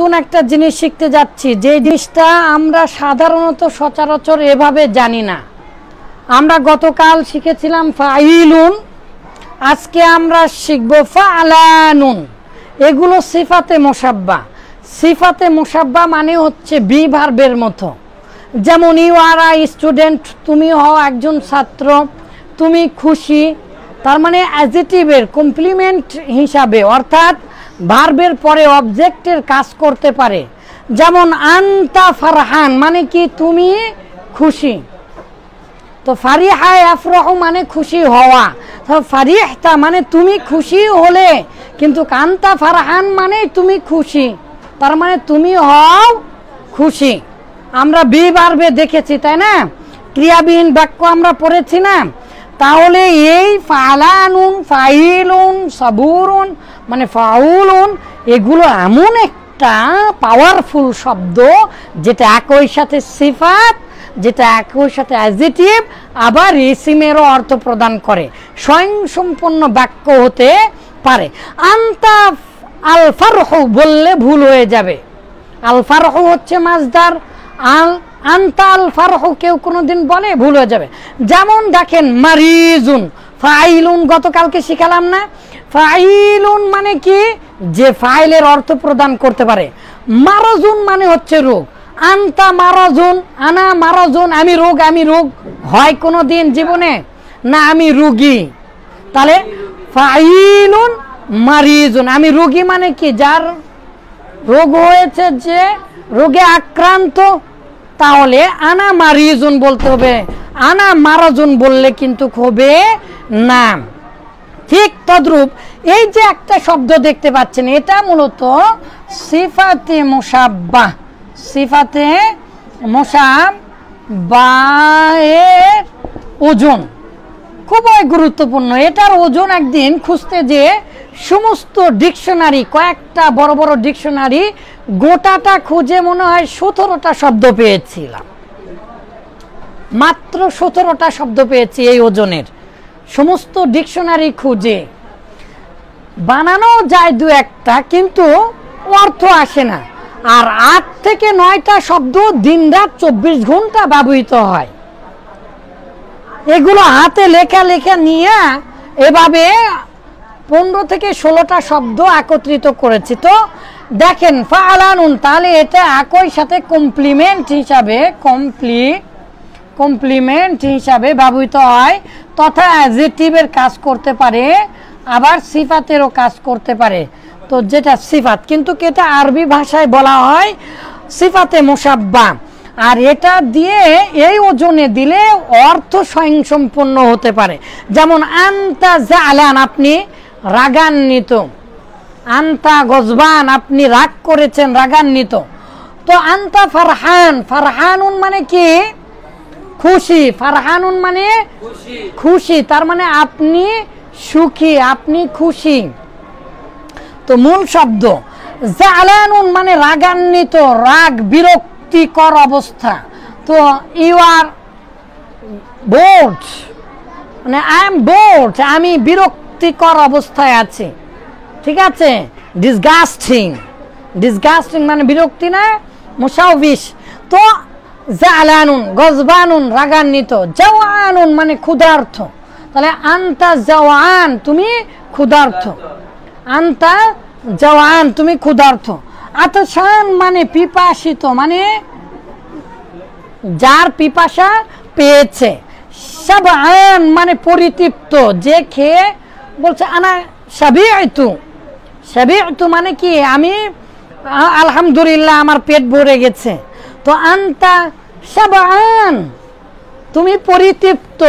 নতুন একটা জিনিস শিখতে যাচ্ছি, যে জিনিসটা আমরা সাধারণত সচরাচর এভাবে জানি না। আমরা গতকাল শিখেছিলাম ফাইলুন, আজকে আমরা শিখব ফালানুন। এগুলো সিফাতে মুসাব্বা। সিফাতে মুসাব্বা মানে হচ্ছে বি ভার্বের মতো। যেমন ইউ আর আই স্টুডেন্ট, তুমি হও একজন ছাত্র, তুমি খুশি, তার মানে অ্যাডজেক্টিভের কমপ্লিমেন্ট হিসাবে, অর্থাৎ ভার্বের পরে অবজেক্টের কাজ করতে পারে। যেমন আনতা ফারহান মানে কি তুমি খুশি, তো ফারিহা ইয়াফরাহু মানে খুশি হওয়া, তো ফারিহতা মানে তুমি খুশি হলে, কিন্তু আনতা ফারহান মানে তুমি খুশি, তার মানে তুমি হও খুশি। আমরা বি ভার্বে দেখেছি, তাই না? ক্রিয়াবিহীন বাক্য আমরা পড়েছি না? তাহলে এই ফালানুন, ফাইলুন, সাবুরুন মানে ফাউলুন, এগুলো এমন একটা পাওয়ারফুল শব্দ যেটা একই সাথে সিফাত, যেটা একই সাথে অ্যাডজেক্টিভ, আবার ইসিমেরও অর্থ প্রদান করে, স্বয়ংসম্পন্ন বাক্য হতে পারে। আনতা আল ফারহু বললে ভুল হয়ে যাবে। আল ফারহু হচ্ছে মাসদার, আনতা আল ফারহু কেউ কোনোদিন বলে ভুল হয়ে যাবে। যেমন দেখেন মারিজুন, ফাইলুন গতকালকে শিখালাম না? ফাইলুন মানে কি? যে ফাইলের অর্থ প্রদান করতে পারে। মারাজুন মানে হচ্ছে রোগ। আনতা মারাজুন, আনা মারাজুন, আমি রোগ, আমি রোগ হয় কোনো দিন জীবনে? না, আমি রোগী। তাহলে ফাইলুন মারিজুন, আমি রোগী মানে কি? যার রোগ হয়েছে, যে রোগে আক্রান্ত। তাহলে আনা মারিজুন বলতে হবে, আনা মারাজুন বললে কিন্তু হবে না। ঠিক তদ্রূপ এই যে একটা শব্দ দেখতে পাচ্ছেন, এটা মূলত সিফাতে মুসাব্বা। সিফাতে মুসাব্বাহের ওজন খুবই গুরুত্বপূর্ণ। এটার ওজন একদিন খুঁজতে যে সমস্ত ডিকশনারি, কয়েকটা বড় বড় ডিকশনারি, গোটাটা খুঁজে মনে হয় 17টা শব্দ পেয়েছিলাম। মাত্র 17টা শব্দ পেয়েছি এই ওজনের। সমস্ত ডিকশনারি খুঁজে বানানো যায় দু একটা, কিন্তু অর্থ আসে না। আর 8 থেকে 9টা শব্দ দিনরাত 24 ঘন্টা ব্যবহৃত হয়। এগুলো হাতে লেখা লেখা নিয়ে এভাবে 15 থেকে 16টা শব্দ একত্রিত করেছি। তো দেখেন ফালানুন, তাহলে এটা একই সাথে কমপ্লিমেন্ট হিসাবে ব্যবহৃত হয়, তথা অ্যাডজেক্টিভের কাজ করতে পারে, আবার সিফাতেরও কাজ করতে পারে। তো যেটা সিফাত, কিন্তু এটা আরবি ভাষায় বলা হয় সিফাতে মুসাব্বা। আর এটা দিয়ে এই ওজনে দিলে অর্থ স্বয়ংসম্পন্ন হতে পারে। যেমন আনতা জালান, আপনি রাগান্বিত। আনতা গজবান, আপনি রাগ করেছেন, রাগান্বিত। তো আনতা ফারহান, ফারহানুন মানে কি? খুশি। ফারহানুন মানে খুশি, তার মানে আপনি সুখী, আপনি খুশি। তো মূল শব্দ জালানুন মানে রাগান্বিত, রাগ, বিরক্তিকর অবস্থা। তো ইউ আর বোর্ড মানে আই এম বোর্ড, আমি বিরক্তিকর অবস্থায় আছি। ঠিক আছে? ডিসগাস্টিং, ডিসগাস্টিং মানে বিরক্তি না, মুশাউবিশ। তো জালানুন, গজবানুন রাগান্বিত, জাওয়ানুন মানে ক্ষুধার্ত। তাহলে আনতা জাওয়ান, তুমি ক্ষুধার্ত। আনতা জাওয়ান, তুমি ক্ষুধার্ত। আতশান মানে পিপাসিত, মানে যার পিপাসা পেয়েছে। শাবআন মানে পরিতৃপ্ত, যে খেয়ে বলছে আনা শাবিআতু। শাবিআতু মানে কি? আমি আলহামদুলিল্লাহ আমার পেট ভরে গেছে। তো আনতা শাবআন, তুমি পরিতৃপ্ত।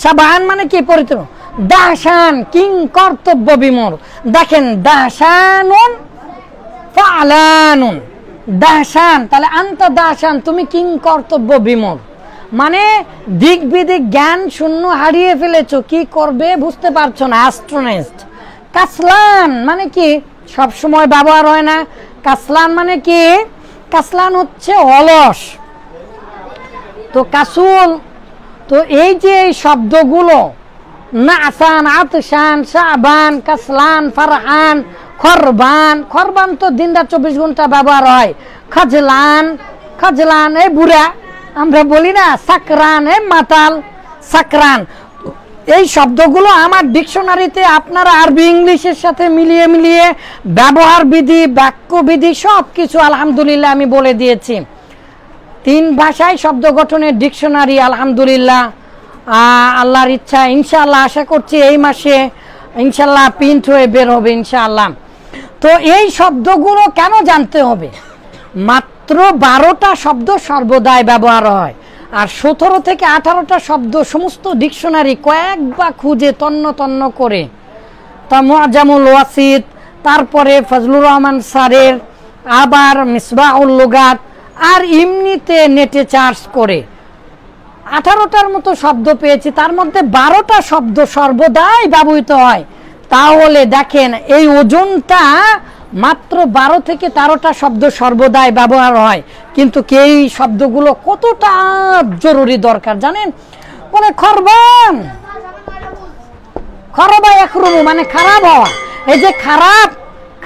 শাবআন মানে কি? পরিতৃপ্ত। দাহশান, কিং কর্তব্য বিমূঢ়। দেখেন দাহশানুন ফালানুন, দাহশান, তাহলে আনতা দাহশান, তুমি কিং কর্তব্য বিমূঢ় মানে দিক বিদিক জ্ঞান শূন্য, হারিয়ে ফেলেছো, কি করবে বুঝতে পারছো না, অ্যাস্ট্রোনেস্ট। কাসলান মানে কি? সব সময় ব্যবহার হয় না। কাসলান মানে কি? কাসলান হচ্ছে অলস। তো কাসুল, তো এই যে এই শব্দগুলো নাসান, আতশান, শাবান, কাসলান, ফারহান খরবান, খরবান তো দিনরাত 24 ঘন্টা ব্যবহার হয়। খাজলান, খাজলান এ বুড়া, আমরা বলি না। সাকরান এ মাতাল, সাকরান। এই শব্দগুলো আমার ডিকশনারিতে আপনারা আরবি ইংলিশের সাথে মিলিয়ে মিলিয়ে ব্যবহার বিধি, বাক্য বিধি সব কিছু আলহামদুলিল্লাহ আমি বলে দিয়েছি। 3 ভাষায় শব্দ গঠনের ডিকশনারি আলহামদুলিল্লাহ আল্লাহর ইচ্ছা ইনশাআল্লাহ আশা করছি এই মাসে ইনশাআল্লাহ প্রিন্ট হয়ে বের হবে ইনশাআল্লাহ। তো এই শব্দগুলো কেন জানতে হবে? মাত্র 12টা শব্দ সর্বদাই ব্যবহার হয়, আর 17 থেকে 18টা শব্দ সমস্ত ডিকশনারি কয়েকবার খুঁজে তন্ন তন্ন করে, তা মুআজামুল ওয়াসিত, তারপরে ফজলুর রহমান স্যারের, আবার মিসবাহুল লুগাত, আর এমনিতে নেটে চার্জ করে 18টার মতো শব্দ পেয়েছি। তার মধ্যে 12টা শব্দ সর্বদাই ব্যবহৃত হয়। তাহলে দেখেন এই ওজনটা মাত্র 12 থেকে 13টা শব্দ সর্বদাই ব্যবহার হয়, কিন্তু এই শব্দগুলো কতটা জরুরি দরকার জানেন? বলে খরবান, খরবা একরুমু মানে খারাপ হওয়া। এই যে খারাপ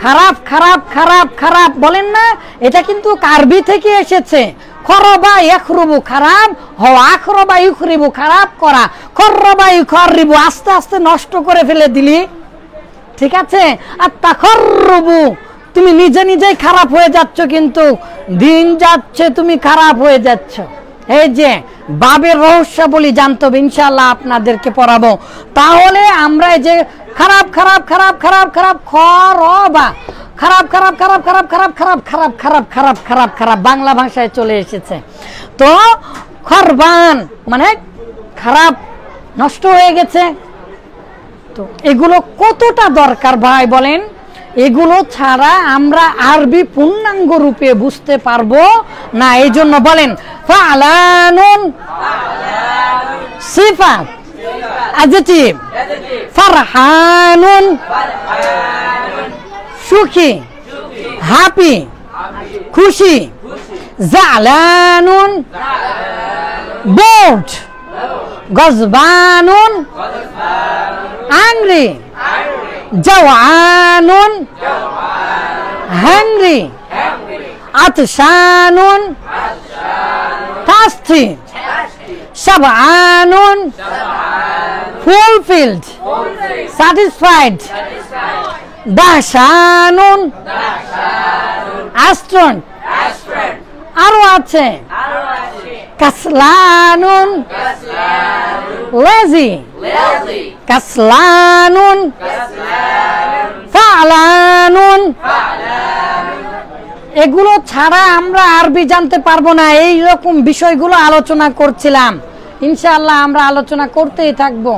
খারাপ খারাপ খারাপ খারাপ বলেন না, এটা কিন্তু আরবি থেকে এসেছে। খরবা ইয়াখরুবু খারাপ হওয়া, আখরবা ইউখরিবু খারাপ করা, খরবা ইউখরিবু আস্তে আস্তে নষ্ট করে ফেলে দিলি, ঠিক আছে? আর তাখররুবু তুমি নিজে নিজেই খারাপ হয়ে যাচ্ছ, কিন্তু দিন যাচ্ছে তুমি খারাপ হয়ে যাচ্ছ। এই যে বাবের রহস্যাবলী জানতে হবে ইনশাআল্লাহ আপনাদেরকে পড়াবো। তাহলে আমরা এই যে খারাপ খারাপ খারাপ খারাপ খারাপ খরবা খারাপ খারাপ খারাপ খারাপ খারাপ খারাপ খারাপ খারাপ খারাপ খারাপ খারাপ বাংলা ভাষায় চলে এসেছে। তো খরবান মানে খারাপ, নষ্ট হয়ে গেছে। তো এগুলো কতটা দরকার ভাই বলেন? এগুলো ছাড়া আমরা আরবি পূর্ণাঙ্গ রূপে বুঝতে পারবো না। এই জন্য বলেন ফালানুন সিফাত অ্যাডজেক্টিভ, ফারহানুন সুখী হ্যাপি খুশি, জালানুন board, গজবানুন angry, jawanun hungry, atshanun thirsty, shab'anun fulfilled, satisfied, dahshanun astronaut, আরো আছে কাসলানুন lazy, কাসলানুন ফালানুন। এগুলো ছাড়া আমরা আরবি জানতে পারবো না। এই রকম বিষয়গুলো আলোচনা করছিলাম, ইনশাআল্লাহ আমরা আলোচনা করতেই থাকবো।